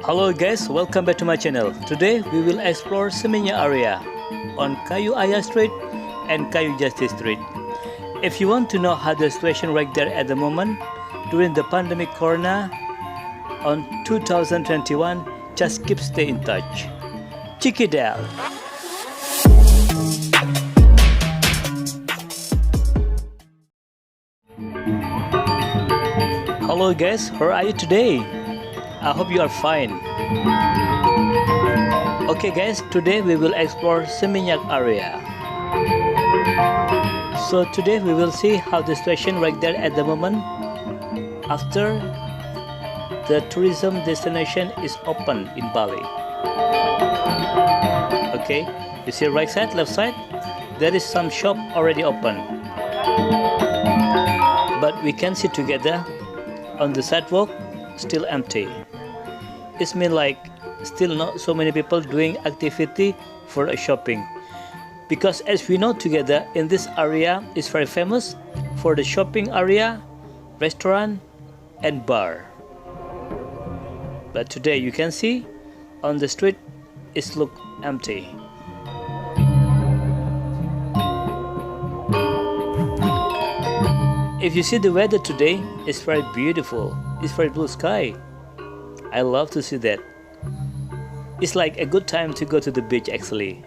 Hello guys, welcome back to my channel. Today we will explore Seminyak area on Kayu Aya Street and Kayu Jati Street. If you want to know how the situation right there at the moment during the pandemic corona on 2021, just keep stay in touch. Check it out. Hello guys, how are you today? I hope you are fine. Okay guys, today we will explore Seminyak area. So today we will see how the situation right there at the moment after the tourism destination is open in Bali. Okay, you see right side, left side, there is some shop already open. But we can see together on the sidewalk still empty. It means like still not so many people doing activity for a shopping, because as we know together in this area is very famous for the shopping area, restaurant and bar. But today you can see on the street it look empty. If you see the weather today, it's very beautiful. It's very blue sky. I love to see that. It's like a good time to go to the beach actually.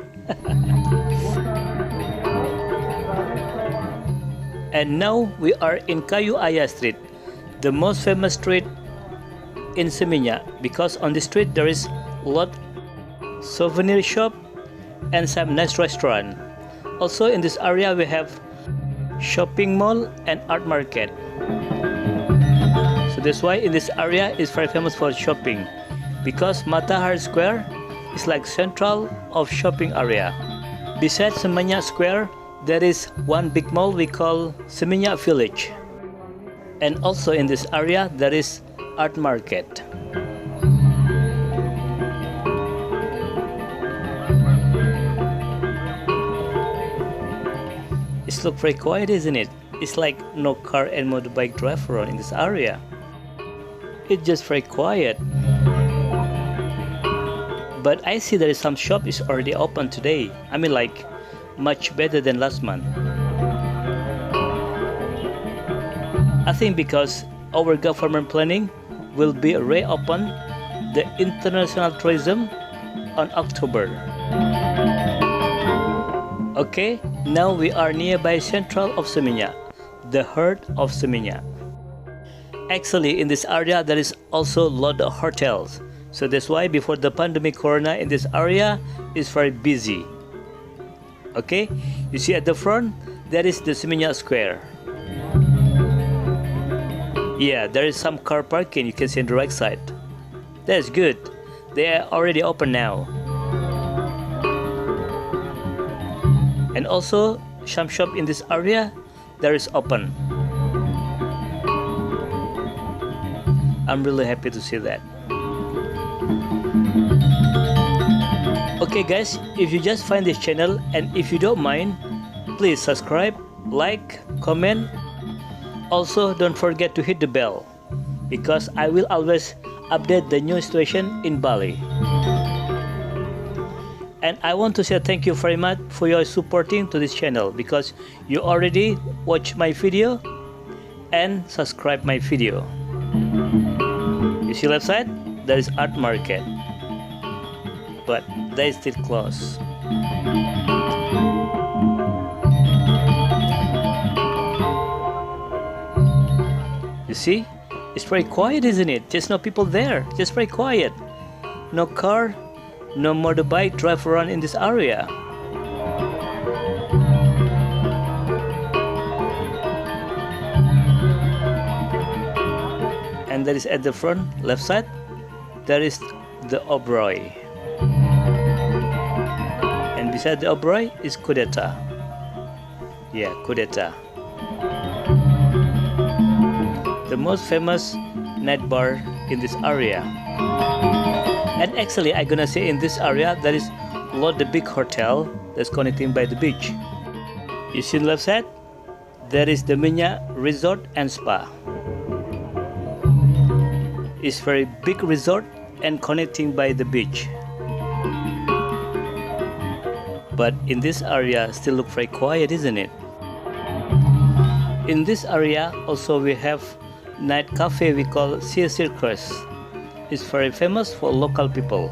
And now we are in Kayu Aya Street, the most famous street in Seminyak, because on this street there is a lot souvenir shop and some nice restaurant. Also in this area we have shopping mall and art market. So that's why in this area is very famous for shopping, because Matahari Square is like central of shopping area. Besides Seminyak Square, there is one big mall we call Seminyak Village. And also in this area there is art market. It looks very quiet, isn't it? It's like no car and motorbike drive around in this area. It's just very quiet. But I see there is some shop is already open today. I mean like much better than last month. I think because our government planning will be reopen the international tourism on October. Okay, now we are nearby central of Seminyak, the heart of Seminyak. Actually, in this area there is also a lot of hotels. So that's why before the pandemic corona in this area is very busy. Okay, you see at the front there is the Seminyak Square. Yeah, there is some car parking you can see on the right side. That's good. They are already open now. And also some shop in this area there is open. I'm really happy to see that. Okay guys, if you just find this channel and if you don't mind, please subscribe, like, comment. Also don't forget to hit the bell, because I will always update the new situation in Bali. And I want to say thank you very much for your supporting to this channel, because you already watch my video and subscribe my video. You see left side, there is art market, but they is still closed. You see, it's very quiet, isn't it? There's no people there, just very quiet. No car, no motorbike drive around in this area. And there is at the front left side there is the Oberoi, and beside the Oberoi is Kuta. Yeah, Kuta, the most famous night bar in this area. And actually I'm gonna say in this area there is a lot of big hotel that's connecting by the beach. You see left side there is the Seminyak Resort and Spa. It's very big resort and connecting by the beach. But in this area still look very quiet, isn't it? In this area also we have night cafe we call Sisterfields. It's very famous for local people.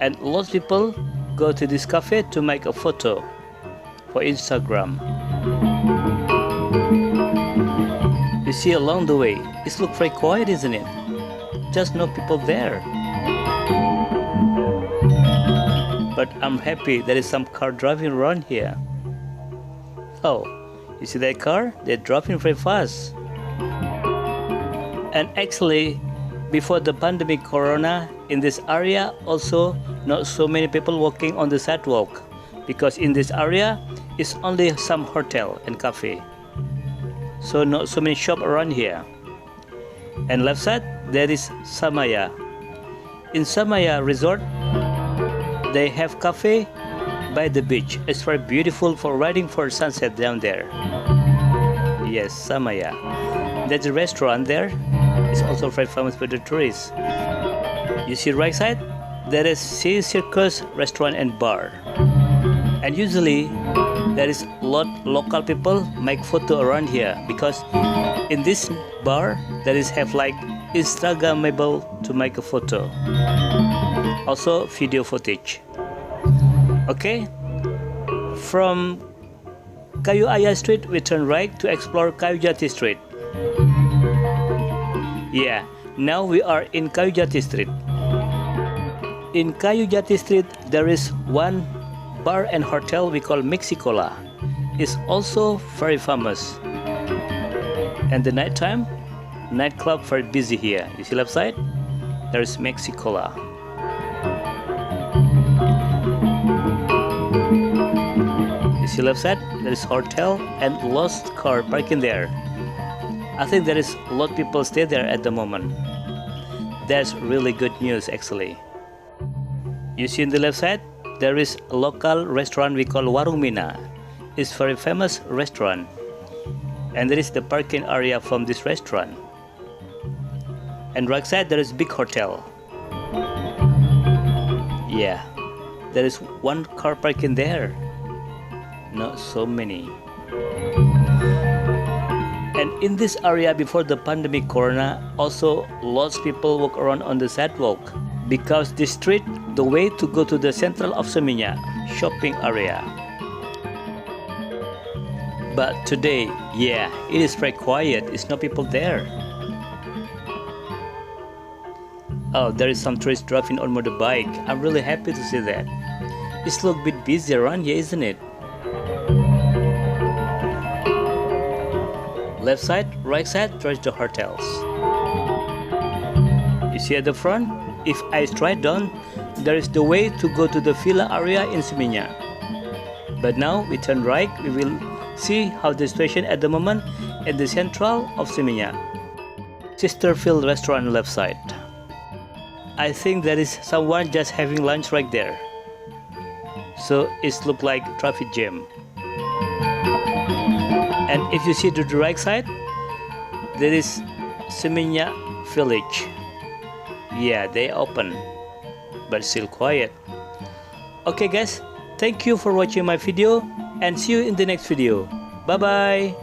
And lots of people go to this cafe to make a photo for Instagram. You see along the way, it looks very quiet, isn't it? Just no people there. But I'm happy there is some car driving around here. Oh, you see that car? They're driving very fast. And actually, before the pandemic corona, in this area also not so many people walking on the sidewalk, because in this area it's only some hotel and cafe. So not so many shops around here. And left side there is Samaya. In Samaya Resort, they have cafe by the beach. It's very beautiful for riding for sunset down there. Yes, Samaya. There's a restaurant there. It's also very famous for the tourists. You see right side, there is Sea Circus restaurant and bar. And usually there is a lot local people make photo around here, because in this bar there is have like Instagrammable to make a photo. Also video footage. Okay, from Kayu Aya Street we turn right to explore Kayu Jati Street. Yeah, now we are in Kayu Jati Street. In Kayu Jati Street there is one bar and hotel we call Mexicola. It's also very famous. And the night time, nightclub very busy here. You see left side? There is Mexicola. You see left side? There is hotel and lost car parking there. I think there is a lot of people stay there at the moment. That's really good news actually. You see in the left side? There is a local restaurant we call Warung Mina. It's a very famous restaurant. And there is the parking area from this restaurant. And right side there is big hotel. Yeah, there is one car parking there. Not so many. And in this area before the pandemic corona, also lots of people walk around on the sidewalk, because this street the way to go to the central of Seminyak shopping area. But today, yeah, it is very quiet. It's no people there. Oh, there is some tourists driving on motorbike. I'm really happy to see that. It's look a bit busy around here, isn't it? Left side, right side, there's the hotels. You see at the front, if I straight down, there is the way to go to the villa area in Seminyak. But now we turn right, we will see how the situation at the moment at the central of Seminyak. Sisterfields restaurant left side. I think there is someone just having lunch right there. So it looks like traffic jam. And if you see to the right side, there is Seminyak village. Yeah, they open, but still quiet. Okay guys, thank you for watching my video and see you in the next video. Bye bye.